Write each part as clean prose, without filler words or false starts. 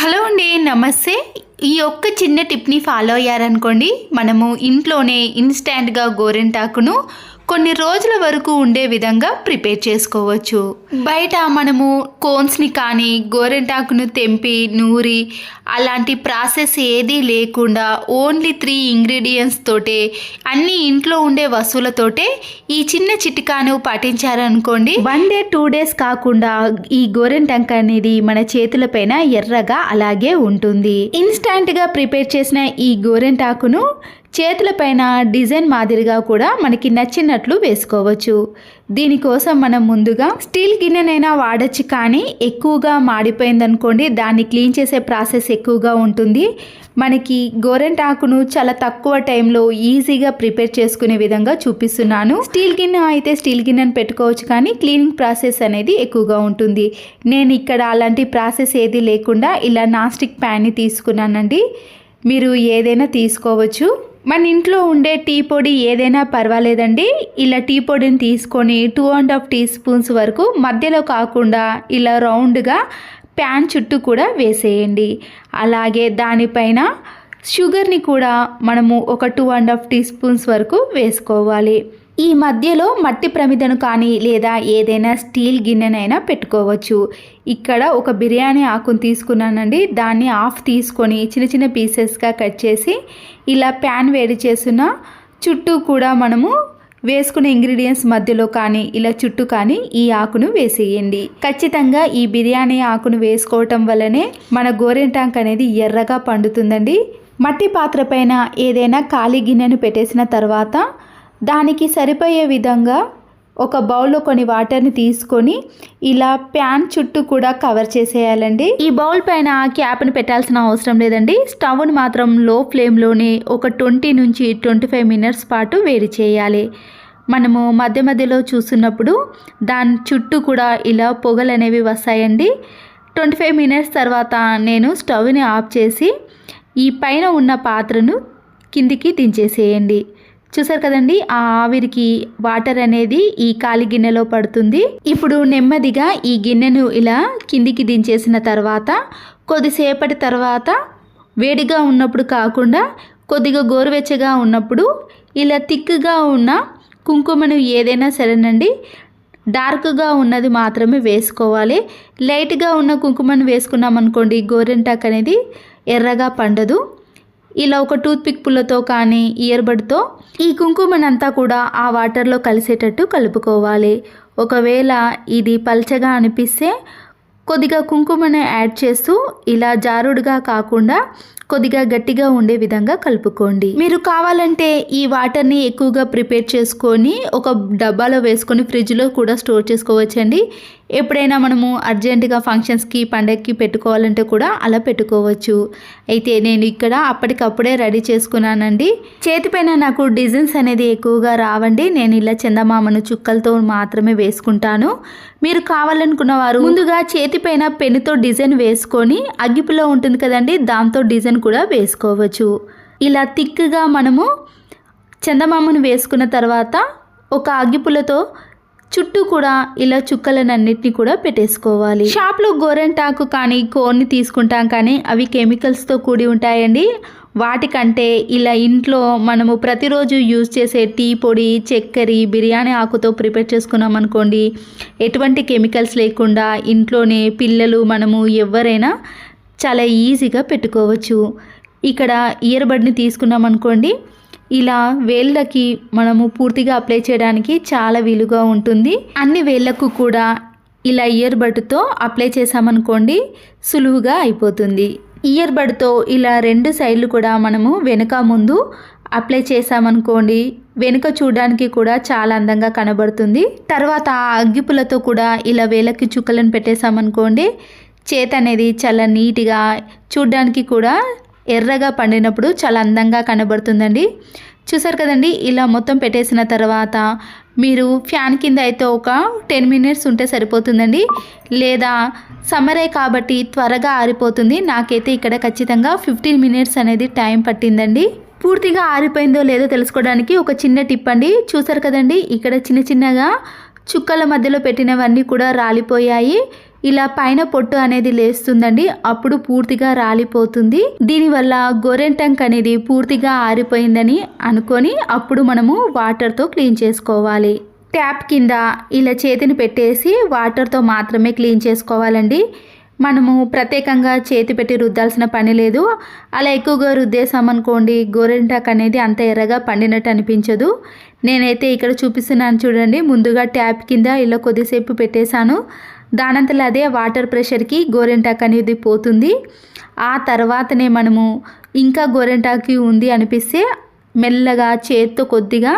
Hello అండి, నమస్తే. ఈ ఒక్క చిన్న టిప్ని ఫాలో అయ్యారనుకోండి, మనము ఇంట్లోనే ఇన్స్టాంట్గా గోరింటాకును కొన్ని రోజుల వరకు ఉండే విధంగా ప్రిపేర్ చేసుకోవచ్చు. బయట మనము కోన్స్ని కానీ గోరింటాకును తెంపి నూరి అలాంటి ప్రాసెస్ ఏదీ లేకుండా ఓన్లీ 3 ఇంగ్రీడియంట్స్ తోటే అన్ని ఇంట్లో ఉండే వస్తువులతోటే ఈ చిన్న చిట్కాను పాటించారనుకోండి, 1 డే 2 డేస్ కాకుండా ఈ గోరింటాకు అనేది మన చేతులపైన ఎర్రగా అలాగే ఉంటుంది. ఇన్స్టాంట్గా ప్రిపేర్ చేసిన ఈ గోరింటాకును చేతులపైన డిజైన్ మాదిరిగా కూడా మనకి నచ్చినట్లు వేసుకోవచ్చు. దీనికోసం మనం ముందుగా స్టీల్ గిన్నెనైనా వాడచ్చు, కానీ ఎక్కువగా మాడిపోయిందనుకోండి దాన్ని క్లీన్ చేసే ప్రాసెస్ ఎక్కువగా ఉంటుంది. మనకి గోరింటాకును చాలా తక్కువ టైంలో ఈజీగా ప్రిపేర్ చేసుకునే విధంగా చూపిస్తున్నాను. స్టీల్ గిన్నె అయితే స్టీల్ గిన్నెను పెట్టుకోవచ్చు, కానీ క్లీనింగ్ ప్రాసెస్ అనేది ఎక్కువగా ఉంటుంది. నేను ఇక్కడ అలాంటి ప్రాసెస్ ఏది లేకుండా ఇలా నాన్ స్టిక్ ప్యాన్ని తీసుకున్నానండి. మీరు ఏదైనా తీసుకోవచ్చు. మన ఇంట్లో ఉండే టీ పొడి ఏదైనా పర్వాలేదండి. ఇలా టీ పొడిని తీసుకొని 2.5 టీ స్పూన్స్ వరకు మధ్యలో కాకుండా ఇలా రౌండ్గా ప్యాన్ చుట్టూ కూడా వేసేయండి. అలాగే దానిపైన షుగర్ని కూడా మనము ఒక 2.5 టీ స్పూన్స్ వరకు వేసుకోవాలి. ఈ మధ్యలో మట్టి ప్రమిదను కానీ లేదా ఏదైనా స్టీల్ గిన్నెనైనా పెట్టుకోవచ్చు. ఇక్కడ ఒక బిర్యానీ ఆకును తీసుకున్నానండి. దాన్ని హాఫ్ తీసుకొని చిన్న చిన్న పీసెస్గా కట్ చేసి ఇలా ప్యాన్ వేడి చేసిన చుట్టూ కూడా మనము వేసుకునే ఇంగ్రీడియంట్స్ మధ్యలో కానీ ఇలా చుట్టూ కానీ ఈ ఆకును వేసేయండి. ఖచ్చితంగా ఈ బిర్యానీ ఆకును వేసుకోవటం వల్లనే మన గోరింటాకు అనేది ఎర్రగా పండుతుందండి. మట్టి పాత్ర పైన ఏదైనా ఖాళీ గిన్నెను పెట్టేసిన తర్వాత దానికి సరిపోయే విధంగా ఒక బౌల్లో కొన్ని వాటర్ని తీసుకొని ఇలా ప్యాన్ చుట్టూ కూడా కవర్ చేసేయాలండి. ఈ బౌల్ పైన క్యాప్ని పెట్టాల్సిన అవసరం లేదండి. స్టవ్ని మాత్రం లో ఫ్లేమ్లోనే ఒక 20 నుంచి 25 మినిట్స్ పాటు వేడి చేయాలి. మనము మధ్య మధ్యలో చూస్తున్నప్పుడు దాని చుట్టూ కూడా ఇలా పొగలు అనేవి వస్తాయండి. 25 మినిట్స్ తర్వాత నేను స్టవ్ని ఆఫ్ చేసి ఈ పైన ఉన్న పాత్రను కిందికి దించేసేయండి. చూసారు కదండి, ఆ ఆవిరికి వాటర్ అనేది ఈ ఖాళీ గిన్నెలో పడుతుంది. ఇప్పుడు నెమ్మదిగా ఈ గిన్నెను ఇలా కిందికి దించేసిన తర్వాత కొద్దిసేపటి తర్వాత వేడిగా ఉన్నప్పుడు కాకుండా కొద్దిగా గోరువెచ్చగా ఉన్నప్పుడు ఇలా థిక్గా ఉన్న కుంకుమను ఏదైనా సరేనండి, డార్క్గా ఉన్నది మాత్రమే వేసుకోవాలి. లైట్గా ఉన్న కుంకుమను వేసుకున్నాం అనుకోండి గోరింటాకు అనేది ఎర్రగా పండదు. ఇలా ఒక టూత్పిక్ పుల్లతో కానీ ఇయర్బడ్తో ఈ కుంకుమనంతా కూడా ఆ వాటర్లో కలిసేటట్టు కలుపుకోవాలి. ఒకవేళ ఇది పల్చగా అనిపిస్తే కొద్దిగా కుంకుమను యాడ్ చేస్తూ ఇలా జారుడుగా కాకుండా కొద్దిగా గట్టిగా ఉండే విధంగా కలుపుకోండి. మీరు కావాలంటే ఈ వాటర్ని ఎక్కువగా ప్రిపేర్ చేసుకొని ఒక డబ్బాలో వేసుకొని ఫ్రిడ్జ్లో కూడా స్టోర్ చేసుకోవచ్చండి. ఎప్పుడైనా మనము అర్జెంటుగా ఫంక్షన్స్కి పండగకి పెట్టుకోవాలంటే కూడా అలా పెట్టుకోవచ్చు. అయితే నేను ఇక్కడ అప్పటికప్పుడే రెడీ చేసుకున్నానండి. చేతిపైన నాకు డిజైన్స్ అనేది ఎక్కువగా రావండి. నేను ఇలా చందమామను చుక్కలతో మాత్రమే వేసుకుంటాను. మీరు కావాలనుకున్న వారు ముందుగా చేతిపైన పెన్నుతో డిజైన్ వేసుకొని అగ్గిపుల్ల ఉంటుంది కదండి, దాంతో డిజైన్ కూడా వేసుకోవచ్చు. ఇలా థిక్గా మనము చందమామను వేసుకున్న తర్వాత ఒక అగ్గిపుల్లతో చుట్టూ కూడా ఇలా చుక్కలనన్నిటిని కూడా పెట్టేసుకోవాలి. షాప్లో గోరింటాకు కానీ కోన్ని తీసుకుంటాం, కానీ అవి కెమికల్స్తో కూడి ఉంటాయండి. వాటికంటే ఇలా ఇంట్లో మనము ప్రతిరోజు యూజ్ చేసే టీ పొడి, చక్కెర, బిర్యానీ ఆకుతో ప్రిపేర్ చేసుకున్నాం అనుకోండి, ఎటువంటి కెమికల్స్ లేకుండా ఇంట్లోనే పిల్లలు మనము ఎవరైనా చాలా ఈజీగా పెట్టుకోవచ్చు. ఇక్కడ ఇయర్బడ్ని తీసుకున్నాం అనుకోండి, ఇలా వేళ్ళకి మనము పూర్తిగా అప్లై చేయడానికి చాలా వీలుగా ఉంటుంది. అన్ని వేళ్ళకు కూడా ఇలా ఇయర్బడ్తో అప్లై చేసామనుకోండి సులువుగా అయిపోతుంది. ఇయర్బడ్తో ఇలా 2 సైడ్లు కూడా మనము వెనుక ముందు అప్లై చేసామనుకోండి వెనుక చూడడానికి కూడా చాలా అందంగా కనబడుతుంది. తర్వాత అగ్గిపుల్లతో కూడా ఇలా వేళ్ళకి చుక్కలను పెట్టేసామనుకోండి చేతి అనేది చాలా నీట్గా చూడడానికి కూడా ఎర్రగా పండినప్పుడు చాలా అందంగా కనబడుతుందండి. చూసారు కదండి, ఇలా మొత్తం పెట్టేసిన తర్వాత మీరు ఫ్యాన్ కింద అయితే ఒక 10 మినిట్స్ ఉంటే సరిపోతుందండి. లేదా సమ్మరే కాబట్టి త్వరగా ఆరిపోతుంది. నాకైతే ఇక్కడ ఖచ్చితంగా 15 మినిట్స్ అనేది టైం పట్టిందండి. పూర్తిగా ఆరిపోయిందో లేదో తెలుసుకోవడానికి ఒక చిన్న టిప్ అండి. చూసారు కదండి, ఇక్కడ చిన్న చిన్నగా చుక్కల మధ్యలో పెట్టినవన్నీ కూడా రాలిపోయాయి. ఇలా పైన పొట్టు అనేది లేస్తుందండి. అప్పుడు పూర్తిగా రాలిపోతుంది. దీనివల్ల గోరెంటాక్ అనేది పూర్తిగా ఆరిపోయిందని అనుకొని అప్పుడు మనము వాటర్తో క్లీన్ చేసుకోవాలి. ట్యాప్ కింద ఇలా చేతిని పెట్టేసి వాటర్తో మాత్రమే క్లీన్ చేసుకోవాలండి. మనము ప్రత్యేకంగా చేతి పెట్టి రుద్దాల్సిన పని లేదు. అలా ఎక్కువగా రుద్దేసామనుకోండి గోరెంటాక్ అనేది అంత ఎర్రగా పండినట్టు అనిపించదు. నేనైతే ఇక్కడ చూపిస్తున్నాను చూడండి. ముందుగా ట్యాప్ కింద ఇలా కొద్దిసేపు పెట్టేశాను. దానంతలో అదే వాటర్ ప్రెషర్కి గోరెంటాక్ అనేది పోతుంది. ఆ తర్వాతనే మనము ఇంకా గోరెంటాక్ ఉంది అనిపిస్తే మెల్లగా చేత్తో కొద్దిగా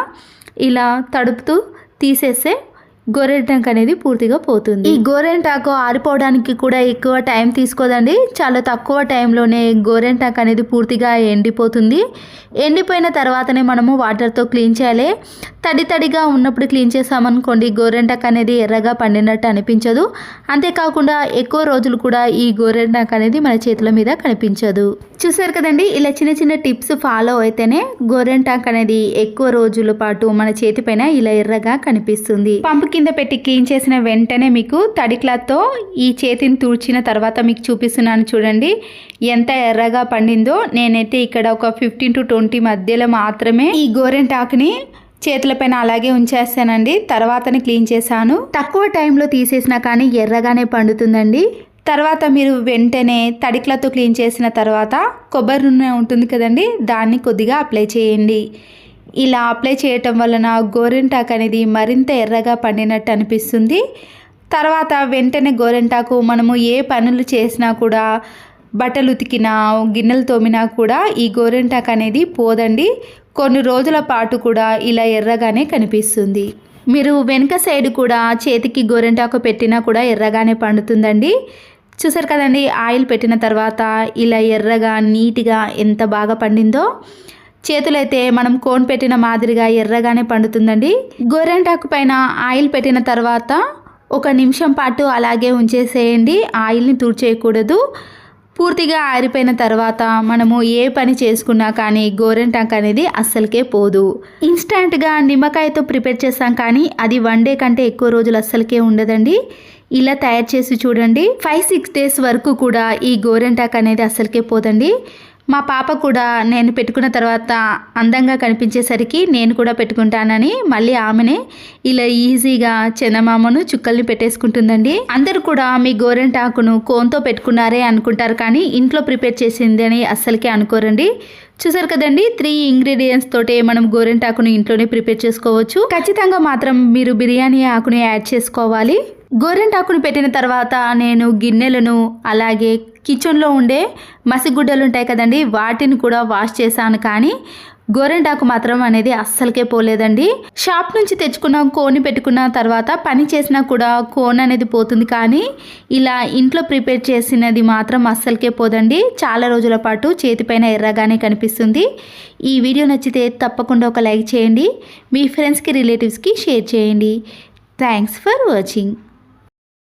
ఇలా తడుపుతూ తీసేస్తే గోరెంటాక్ అనేది పూర్తిగా పోతుంది. ఈ గోరెంటాకు ఆరిపోవడానికి కూడా ఎక్కువ టైం తీసుకోదండి. చాలా తక్కువ టైంలోనే గోరెంటాక్ అనేది పూర్తిగా ఎండిపోతుంది. ఎండిపోయిన తర్వాతనే మనము వాటర్తో క్లీన్ చేయాలి. తడిగా ఉన్నప్పుడు క్లీన్ చేసామనుకోండి గోరెంటాక్ అనేది ఎర్రగా పండినట్టు అనిపించదు. అంతేకాకుండా ఎక్కువ రోజులు కూడా ఈ గోరెంటాక్ అనేది మన చేతుల మీద కనిపించదు. చూసారు కదండి, ఇలా చిన్న టిప్స్ ఫాలో అయితేనే గోరెంటాక్ అనేది ఎక్కువ రోజుల పాటు మన చేతిపైన ఇలా ఎర్రగా కనిపిస్తుంది. పంపు కింద పెట్టి క్లీన్ చేసిన వెంటనే మీకు తడి క్లాత్తో ఈ చేతిని తుడిచిన తర్వాత మీకు చూపిస్తున్నాను చూడండి ఎంత ఎర్రగా పండిందో. నేనైతే ఇక్కడ ఒక 15 to 20 మధ్యలో మాత్రమే ఈ గోరెంటాక్ని చేతులపైన అలాగే ఉంచేస్తానండి. తర్వాతనే క్లీన్ చేశాను. తక్కువ టైంలో తీసేసినా కానీ ఎర్రగానే పండుతుందండి. తర్వాత మీరు వెంటనే తడి క్లాత్తో క్లీన్ చేసిన తర్వాత కొబ్బరి నూనె ఉంటుంది కదండి, దాన్ని కొద్దిగా అప్లై చేయండి. ఇలా అప్లై చేయటం వలన గోరెంటాక్ అనేది మరింత ఎర్రగా పండినట్టు అనిపిస్తుంది. తర్వాత వెంటనే గోరెంటాకు మనము ఏ పనులు చేసినా కూడా, బట్టలు ఉతికినా గిన్నెలు తోమినా కూడా ఈ గోరెంటాక్ అనేది పోదండి. కొన్ని రోజుల పాటు కూడా ఇలా ఎర్రగానే కనిపిస్తుంది. మీరు వెనుక సైడ్ కూడా చేతికి గోరెంటాకు పెట్టినా కూడా ఎర్రగానే పండుతుందండి. చూసారు కదండి, ఆయిల్ పెట్టిన తర్వాత ఇలా ఎర్రగా నీట్గా ఎంత బాగా పండిందో. చేతులైతే మనం కోన్ పెట్టిన మాదిరిగా ఎర్రగానే పండుతుందండి. గోరెంటాకు పైన ఆయిల్ పెట్టిన తర్వాత 1 నిమిషం పాటు అలాగే ఉంచేసేయండి. ఆయిల్ని తుడిచేయకూడదు. పూర్తిగా ఆరిపోయిన తర్వాత మనము ఏ పని చేసుకున్నా కానీ గోరెంటాక్ అనేది అస్సలకే పోదు. ఇన్స్టెంట్గా నిమ్మకాయతో ప్రిపేర్ చేస్తాం కానీ అది 1 డే కంటే ఎక్కువ రోజులు అస్సలకే ఉండదండి. ఇలా తయారు చేసి చూడండి. 5-6 డేస్ వరకు కూడా ఈ గోరెంటాక్ అనేది అస్సలకే పోదండి. మా పాప కూడా నేను పెట్టుకున్న తర్వాత అందంగా కనిపించేసరికి నేను కూడా పెట్టుకుంటానని మళ్ళీ ఆమెనే ఇలా ఈజీగా చందమామను చుక్కల్ని పెట్టేసుకుంటుందండి. అందరూ కూడా మీ గోరెంటాకును కోన్తో పెట్టుకున్నారే అనుకుంటారు కానీ ఇంట్లో ప్రిపేర్ చేసింది అని అస్సలకే అనుకోరండి. చూసారు కదండి, 3 ఇంగ్రీడియంట్స్ తోటే మనం గోరెంటాకును ఇంట్లోనే ప్రిపేర్ చేసుకోవచ్చు. ఖచ్చితంగా మాత్రం మీరు బిర్యానీ ఆకుని యాడ్ చేసుకోవాలి. గోరెంటాకును పెట్టిన తర్వాత నేను గిన్నెలను అలాగే కిచెన్లో ఉండే మసిగుడ్డలు ఉంటాయి కదండి, వాటిని కూడా వాష్ చేశాను. కానీ గోరెంటాకు మాత్రం అనేది అస్సలకే పోలేదండి. షాప్ నుంచి తెచ్చుకున్న కోన్ని పెట్టుకున్న తర్వాత పని చేసినా కూడా కోన్ అనేది పోతుంది. కానీ ఇలా ఇంట్లో ప్రిపేర్ చేసినది మాత్రం అస్సలకే పోదండి. చాలా రోజుల పాటు చేతిపైన ఎర్రగానే కనిపిస్తుంది. ఈ వీడియో నచ్చితే తప్పకుండా ఒక లైక్ చేయండి. మీ ఫ్రెండ్స్కి రిలేటివ్స్కి షేర్ చేయండి. Thanks for watching.